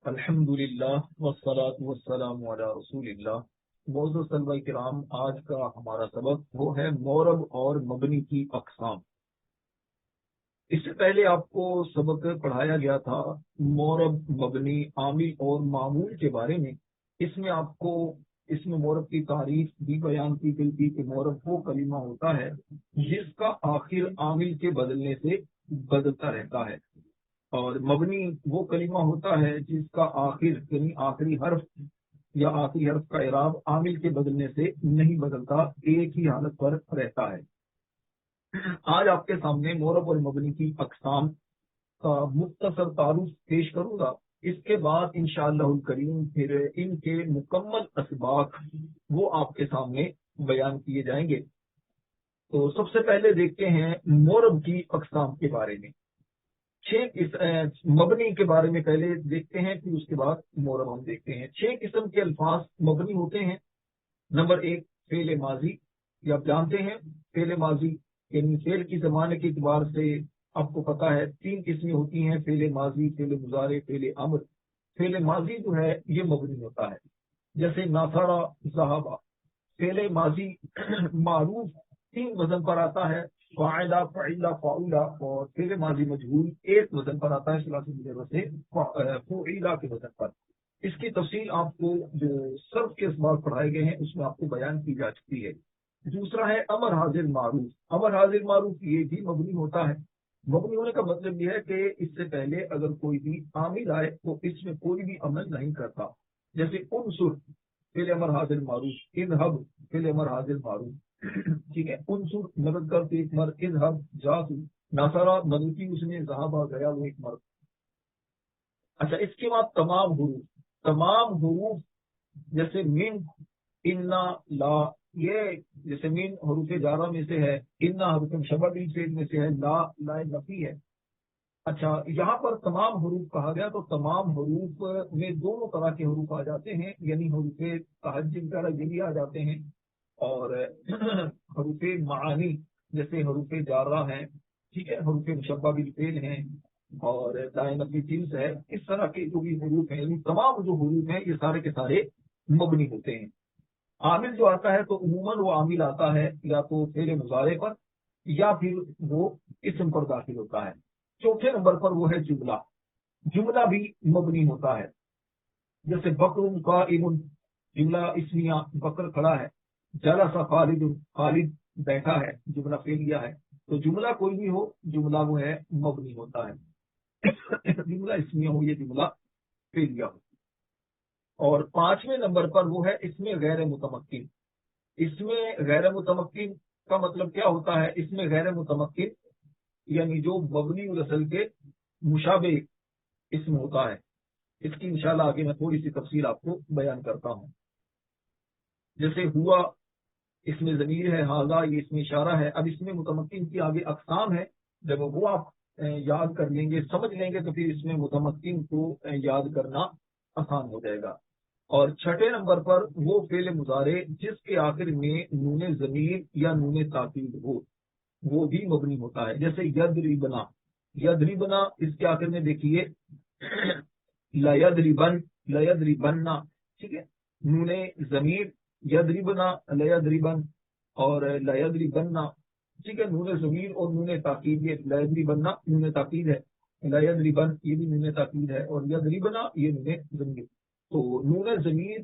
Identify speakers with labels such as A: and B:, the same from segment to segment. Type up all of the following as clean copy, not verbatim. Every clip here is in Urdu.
A: الحمدللہ والصلاۃ والسلام علی رسول اللہ۔ معزز طلبہ کرام، آج کا ہمارا سبق وہ ہے مورب اور مبنی کی اقسام۔ اس سے پہلے آپ کو سبق پڑھایا گیا تھا مورب، مبنی، عامل اور معمول کے بارے میں۔ اس میں آپ کو اس میں مورب کی تعریف بھی بیان کی گئی تھی کہ مورب وہ کلمہ ہوتا ہے جس کا آخر عامل کے بدلنے سے بدلتا رہتا ہے، اور مبنی وہ کلمہ ہوتا ہے جس کا آخر یعنی آخری حرف یا آخری حرف کا اعراب عامل کے بدلنے سے نہیں بدلتا، ایک ہی حالت پر رہتا ہے۔ آج آپ کے سامنے مورب اور مبنی کی اقسام کا مختصر تعارف پیش کروں گا۔ اس کے بعد انشاءاللہ الکریم پھر ان کے مکمل اسباق وہ آپ کے سامنے بیان کیے جائیں گے۔ تو سب سے پہلے دیکھتے ہیں مورب کی اقسام کے بارے میں۔ مبنی کے بارے میں پہلے دیکھتے ہیں، پھر اس کے بعد مورب ہم دیکھتے ہیں۔ 6 قسم کے الفاظ مبنی ہوتے ہیں۔ نمبر 1 فعل ماضی، یہ آپ جانتے ہیں۔ فعل ماضی یعنی فعل کی زمانے کے اعتبار سے آپ کو پتا ہے 3 قسمیں ہوتی ہیں: فعل ماضی، فعل مضارع، فعل امر۔ فعل ماضی جو ہے یہ مبنی ہوتا ہے، جیسے ناصرہ، ذہبہ۔ فعل ماضی معروف 3 وزن پر آتا ہے: فاعلہ، فعیلہ، فاعولہ۔ اور فعل ماضی مجہول 1 وزن پر آتا ہے، ثلاثی مجرد سے فعیلہ کے وزن پر۔ اس کی تفصیل آپ کو جو صرف کے اسباق پڑھائے گئے ہیں اس میں آپ کو بیان کی جا چکی ہے۔ دوسرا ہے امر حاضر معروف۔ امر حاضر معروف یہ بھی مبنی ہوتا ہے۔ مبنی ہونے کا مطلب یہ ہے کہ اس سے پہلے اگر کوئی بھی عامل آئے تو اس میں کوئی بھی عمل نہیں کرتا، جیسے انصر فعل امر حاضر معروف، اذهب فعل امر حاضر معروف، ٹھیک ہے۔ انصر مدد کر ایک مرد، اذهب جاء، ناصرہ مدد کی اس نے، ذهب گیا وہ ایک مرد۔ اچھا، اس کے بعد تمام حروف جیسے من، انا، لا، یہ جیسے من حروف جارہ میں سے ہے، انا حروف مشبہ بالفعل میں سے ہے، لا نفی ہے۔ اچھا، یہاں پر تمام حروف کہا گیا تو تمام حروف میں دونوں طرح کے حروف آ جاتے ہیں، یعنی حروف تہجد وغیرہ یہ بھی آ جاتے ہیں، اور حروف معانی جیسے حروف جارہ ہیں، ٹھیک ہے، حروف مشبہ بالفعل ہیں، اور دائنفی جنس ہے۔ اس طرح کے جو بھی حروف ہیں، یعنی تمام جو حروف ہیں یہ سارے کے سارے مبنی ہوتے ہیں۔ عامل جو آتا ہے تو عموماً وہ عامل آتا ہے یا تو فعل مضارع پر یا پھر وہ اسم پر داخل ہوتا ہے۔ چوتھے نمبر پر وہ ہے جملہ۔ جملہ بھی مبنی ہوتا ہے، جیسے بکر قائم، جملہ اسمیہ، بکر کھڑا ہے۔ جلس خالد، خالد بیٹھا ہے، جملہ فعلیہ ہے۔ تو جملہ کوئی بھی ہو، جملہ وہ ہے مبنی ہوتا ہے، جملہ اسمیہ ہو، یہ جملہ فعلیہ ہو۔ اور 5ویں نمبر پر وہ ہے اس میں غیر متمکن۔ اس میں غیر متمکن کا مطلب کیا ہوتا ہے؟ اس میں غیر متمکن یعنی جو مبنی الاصل کے مشابہ اسم ہوتا ہے۔ اس کی انشاءاللہ آگے میں تھوڑی سی تفصیل آپ کو بیان کرتا ہوں۔ جیسے ہوا اس میں ضمیر ہے، ہاذا یہ اس میں اشارہ ہے۔ اب اس میں متمکن کی آگے اقسام ہے، جب وہ آپ یاد کر لیں گے، سمجھ لیں گے، تو پھر اس میں متمکن کو یاد کرنا آسان ہو جائے گا۔ اور 6 نمبر پر وہ فعل مضارع جس کے آخر میں نون ضمیر یا نون تاکید ہو، وہ بھی مبنی ہوتا ہے، جیسے یضربنا۔ یضربنا اس کے آخر میں دیکھیے لیضربن، لیضربنہ، ٹھیک ہے، نون ضمیر، یضربنا، لیضربن اور لیضربنہ، ٹھیک ہے، نون ضمیر اور نون تاکید، یہ لیضربنہ نون تاکید ہے، لیضربن یہ بھی نون تاکید ہے، اور یضربنا یہ نون ضمیر۔ تو نون ضمیر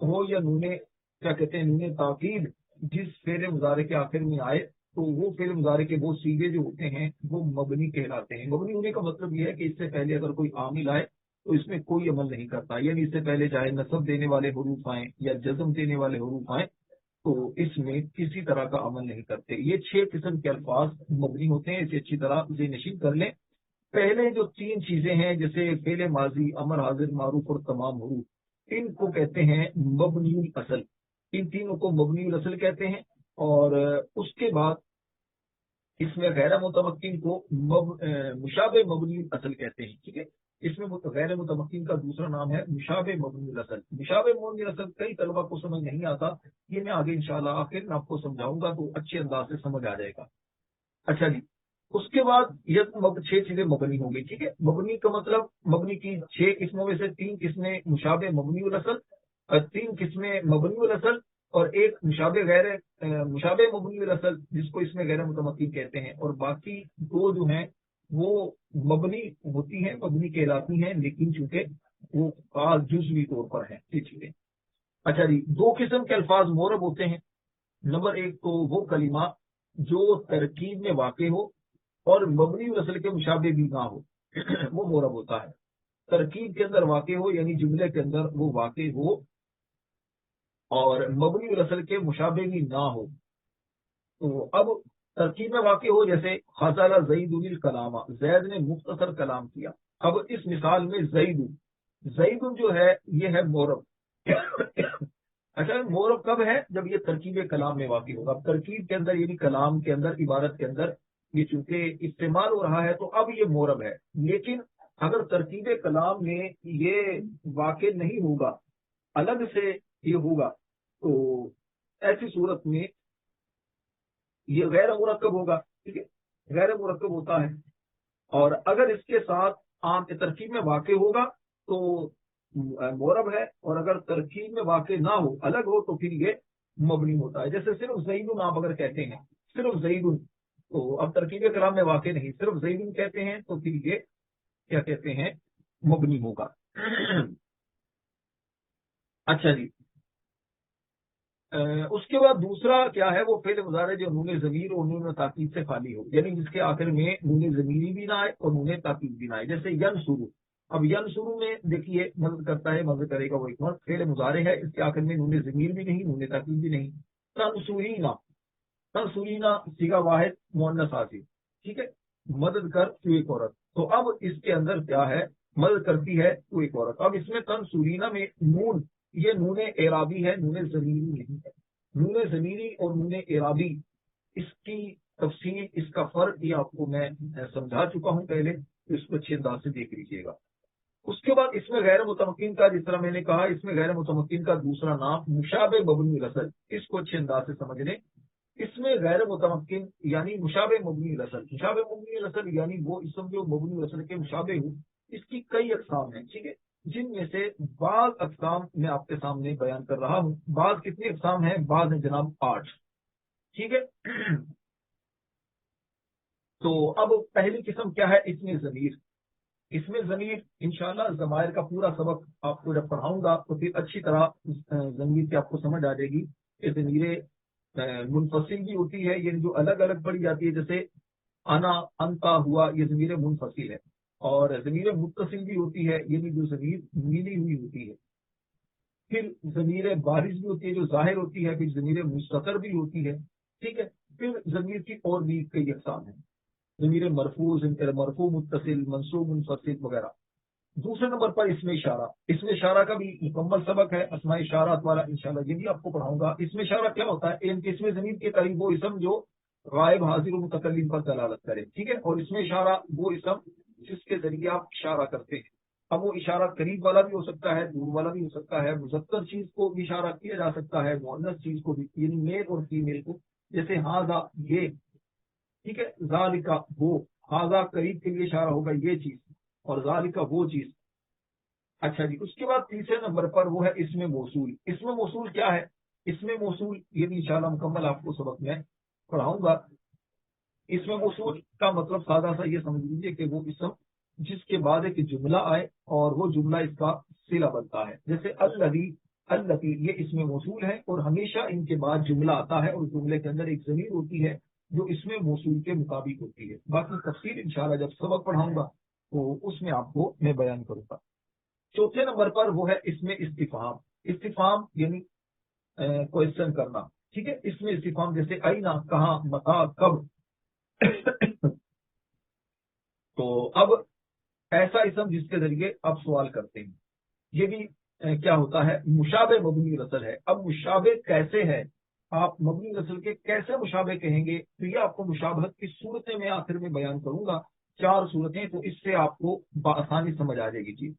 A: ہو یا نون کیا کہتے ہیں نون تاکید جس فعل مضارع کے آخر میں آئے تو وہ فعل مضارع کے وہ صیغے جو ہوتے ہیں وہ مبنی کہلاتے ہیں۔ مبنی ہونے کا مطلب یہ ہے کہ اس سے پہلے اگر کوئی عامل آئے تو اس میں کوئی عمل نہیں کرتا، یعنی اس سے پہلے چاہے نصب دینے والے حروف آئیں یا جزم دینے والے حروف آئیں تو اس میں کسی طرح کا عمل نہیں کرتے۔ یہ 6 قسم کے الفاظ مبنی ہوتے ہیں، اسے اچھی طرح ذہن نشین کر لیں۔ پہلے جو 3 چیزیں ہیں جیسے فعل ماضی، امر حاضر معروف اور تمام حروف، ان کو کہتے ہیں مبنی الاصل، ان تینوں کو مبنی الاصل کہتے ہیں۔ اور اس کے بعد اس میں غیر متمکن کو مشابہ مبنی الاصل کہتے ہیں، ٹھیک ہے۔ اس میں غیر متمکن کا دوسرا نام ہے مشابہ مبنی الاصل۔ مشابہ مبنی الاصل کئی طلبہ کو سمجھ نہیں آتا، یہ میں آگے انشاءاللہ آخر میں آپ کو سمجھاؤں گا تو اچھے انداز سے سمجھ آ جائے گا۔ اچھا جی، اس کے بعد یہ 6 چیزیں مبنی ہو گئی. ٹھیک ہے, مبنی کا مطلب مبنی کی 6 قسموں میں سے 3 قسمیں مشابہ مبنی الاصل, 3 قسمیں مبنی الاصل, اور ایک مشابہ مبنی الاصل جس کو اس میں غیر متمکن کہتے ہیں, اور باقی 2 جو ہیں وہ مبنی ہوتی ہیں, مبنی کہلاتی ہیں, لیکن چونکہ وہ خاص جزوی طور پر ہیں یہ چیزیں. اچھا جی, 2 قسم کے الفاظ مورب ہوتے ہیں. نمبر 1 تو وہ کلمہ جو ترکیب میں واقع ہو اور مبنی الاصل کے مشابہ بھی نہ ہو, وہ مورب ہوتا ہے. ترکیب کے اندر واقع ہو یعنی جملے کے اندر وہ واقع ہو اور مبنی الاصل کے مشابہ بھی نہ ہو. تو اب ترکیب میں واقع ہو, جیسے خزالہ زید الکلام, زید نے مختصر کلام کیا. اب اس مثال میں زید جو ہے یہ ہے مورب. اچھا, مورب کب ہے؟ جب یہ ترکیب کلام میں واقع ہوگا. اب ترکیب کے اندر یعنی کلام کے اندر, عبارت کے اندر یہ چونکہ استعمال ہو رہا ہے تو اب یہ مورب ہے. لیکن اگر ترکیب کلام میں یہ واقع نہیں ہوگا, الگ سے یہ ہوگا, تو ایسی صورت میں یہ غیر مرکب ہوگا. ٹھیک ہے, غیر مرکب ہوتا ہے. اور اگر اس کے ساتھ عام ترکیب میں واقع ہوگا تو مورب ہے, اور اگر ترکیب میں واقع نہ ہو, الگ ہو, تو پھر یہ مبنی ہوتا ہے. جیسے صرف زیدن آپ اگر کہتے ہیں, صرف زیدن, تو اب ترکیب کلام میں واقع نہیں, صرف زیدن کہتے ہیں, تو پھر یہ کیا کہتے ہیں, مبنی ہوگا. اچھا جی, اس کے بعد دوسرا کیا ہے, وہ فعل مضارع جو نون ضمیر اور نون تاکید سے خالی ہو, یعنی جس کے آخر میں نون ضمیری بھی نہ آئے اور نون تاکید بھی نہ آئے. جیسے ینصرو. اب ینصرو میں دیکھیے مدد کرتا ہے, مدد کرے گا وہ ایک وقت فعل مضارع ہے, اس کے آخر میں نون ضمیر بھی نہیں, نون تاکید بھی نہیں. تنصرینا, تنصرینا صیغہ واحد مؤنث آتی. ٹھیک ہے, مدد کر تو ایک عورت. تو اب اس کے اندر کیا ہے, مدد کرتی ہے تو ایک عورت. اب اس میں تنصرینا میں نون, یہ نون اعرابی ہے, نون ضمیری نہیں ہے. نون ضمیری اور نون اعرابی, اس کی تفصیل, اس کا فرق یہ آپ کو میں سمجھا چکا ہوں پہلے, تو اس کو اچھے انداز سے دیکھ لیجیے گا. اس کے بعد اس میں غیر متمکن کا, جس طرح میں نے کہا, اس میں غیر متمکن کا دوسرا نام مشابہ مبنی الاصل, اس کو اچھے انداز سے سمجھ لیں. اس میں غیر متمکن یعنی مشابہ مبنی الاصل, مشابہ مبنی الاصل یعنی وہ اسم جو مبنی الاصل کے مشابہ ہو. اس کی کئی اقسام ہیں. ٹھیک ہے, جن میں سے بعض اقسام میں آپ کے سامنے بیان کر رہا ہوں. بعض کتنی اقسام ہیں؟ بعض ہیں جناب 8. ٹھیک ہے, تو اب پہلی قسم کیا ہے؟ اس میں ضمیر. اس میں ضمیر انشاءاللہ ضمائر کا پورا سبق آپ کو جب پڑھاؤں گا تو پھر اچھی طرح ضمیر کی آپ کو سمجھ آ جائے گی کہ ضمیر منفصل بھی ہوتی ہے, یعنی جو الگ الگ پڑھی جاتی ہے, جیسے انا, انتا ہوا, یہ ضمیر منفصل ہے. اور ضمیر متصل بھی ہوتی ہے, یعنی جو ضمیر ملی ہوئی ہوتی ہے. پھر ضمیر بارز بھی ہوتی ہے جو ظاہر ہوتی ہے. پھر ضمیر مستتر بھی ہوتی ہے. ٹھیک ہے, پھر ضمیر کی اور بھی کئی اقسام ہیں. ضمیر مرفوع, مرفوع متصل, منصوب منفصل وغیرہ. دوسرے نمبر پر اسم اشارہ. اسم اشارہ کا بھی مکمل سبق ہے, اسماء اشارات والا, انشاءاللہ یہ بھی آپ کو پڑھاؤں گا. اسم اشارہ کیا ہوتا ہے؟ اسم ضمیر کے قریب وہ اسم جو غائب, حاضر و متکلم پر دلالت کرے. ٹھیک ہے, اور اسم اشارہ وہ اسم جس کے ذریعے آپ اشارہ کرتے ہیں. اب وہ اشارہ قریب والا بھی ہو سکتا ہے, دور والا بھی ہو سکتا ہے, مذکر چیز کو بھی اشارہ کیا جا سکتا ہے, مؤنث چیز کو بھی, یعنی میل اور فیمیل کو. جیسے ہاذا, یہ. ٹھیک ہے, ذالکا وہ, ہاذا قریب کے لیے اشارہ ہوگا یہ چیز, اور ذالکا وہ چیز. اچھا جی, اس کے بعد تیسرے نمبر پر وہ ہے اسم موصول. اسم موصول کیا ہے؟ اسم موصول یہ بھی انشاءاللہ مکمل آپ کو سبق میں پڑھاؤں گا. اسم موصول کا مطلب سادہ سا یہ سمجھ لیجیے کہ وہ اسم جس کے بعد ایک جملہ آئے اور وہ جملہ اس کا صلہ بنتا ہے. جیسے الذی, الذی یہ اسم موصول ہے, اور ہمیشہ ان کے بعد جملہ آتا ہے, اور جملے کے اندر ایک ضمیر ہوتی ہے جو اسم موصول کے مطابق ہوتی ہے. باقی تفصیل انشاءاللہ جب سبق پڑھاؤں گا تو اس میں آپ کو میں بیان کروں گا. چوتھے نمبر پر وہ ہے اسم استفہام. استفہام یعنی کوشچن کرنا. ٹھیک ہے, اسم استفہام جیسے اینا, کہاں, متا, کب. تو اب ایسا اسم جس کے ذریعے آپ سوال کرتے ہیں, یہ بھی کیا ہوتا ہے؟ مشابہ مبنی الاصل ہے. اب مشابہ کیسے ہے, آپ مبنی الاصل کے کیسے مشابہ کہیں گے؟ تو یہ آپ کو مشابہت کی صورتیں میں آخر میں بیان کروں گا, 4 صورتیں, تو اس سے آپ کو بآسانی سمجھ آ جائے گی. جی,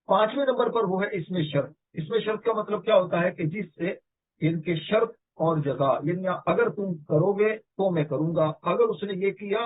A: 5ویں نمبر پر وہ ہے اسم شرط. اسم شرط کا مطلب کیا ہوتا ہے؟ کہ جس سے ان کے شرط اور جزا, یعنی اگر تم کرو گے تو میں کروں گا, اگر اس نے یہ کیا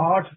A: 8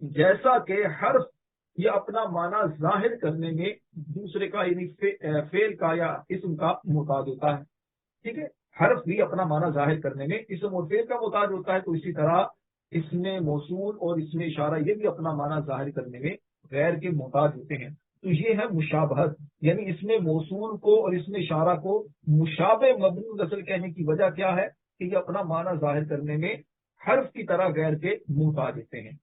A: جیسا کہ حرف یہ اپنا معنی ظاہر کرنے میں دوسرے کا یعنی فعل کا یا اسم کا محتاج ہوتا ہے. ٹھیک ہے، حرف بھی اپنا معنی ظاہر کرنے میں اسم اور فعل کا محتاج ہوتا ہے، تو اسی طرح اس میں موصول اور اس میں اشارہ یہ بھی اپنا معنی ظاہر کرنے میں غیر کے محتاج ہوتے ہیں. تو یہ ہے مشابہت، یعنی اس میں موصول کو اور اس میں اشارہ کو مشابہ مبنی اصل کہنے کی وجہ کیا ہے کہ یہ اپنا معنی ظاہر کرنے میں حرف کی طرح غیر کے محتاج ہوتے ہیں.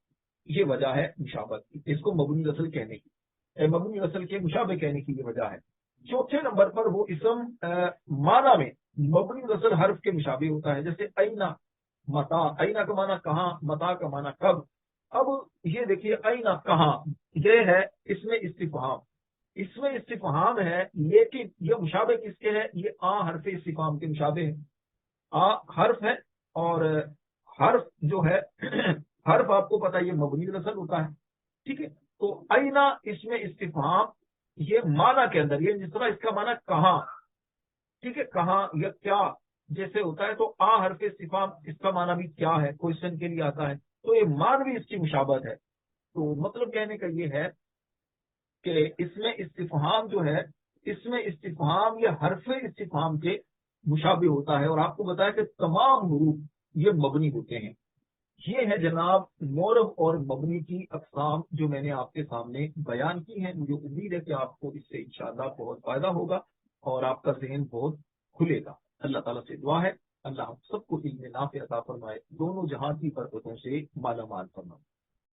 A: یہ وجہ ہے مشابہت کی، اس کو مبنی اصل کہنے کی، مبنی اصل کے مشابہ کہنے کی یہ وجہ ہے. چوتھے نمبر پر وہ اسم معنی میں مبنی اصل حرف کے مشابہ ہوتا ہے، جیسے اینا، متا. اینا کا معنی کہاں، متا کا معنی کب. اب یہ دیکھیے اینا کہاں، یہ ہے اس میں استفہام، اس میں استفہام ہے، لیکن یہ مشابہ کس کے ہے، یہ حرف استفہام کے مشابہ ہے. حرف ہے، اور حرف جو ہے حرف آپ کو پتا یہ مبنی اصل ہوتا ہے. ٹھیک ہے، تو اینا اس میں استفہام یہ معنی کے اندر، یہ جس طرح اس کا معنی کہاں، ٹھیک ہے، کہاں یا کیا جیسے ہوتا ہے، تو حرف استفہام اس کا معنی بھی کیا ہے، کوشچن کے لیے آتا ہے، تو یہ مان بھی اس کی مشابہت ہے. تو مطلب کہنے کا یہ ہے کہ اس میں استفہام جو ہے، اس میں استفہام یا حرف استفہام کے مشابہ ہوتا ہے، اور آپ کو بتایا کہ تمام حروف یہ مبنی ہوتے ہیں. یہ ہے جناب معرب اور مبنی کی اقسام جو میں نے آپ کے سامنے بیان کی ہیں. مجھے امید ہے کہ آپ کو اس سے انشاءاللہ بہت فائدہ ہوگا اور آپ کا ذہن بہت کھلے گا. اللہ تعالیٰ سے دعا ہے اللہ ہم سب کو علم نافع عطا فرمائے، دونوں جہاں کی برکتوں سے مالا مال فرمائے.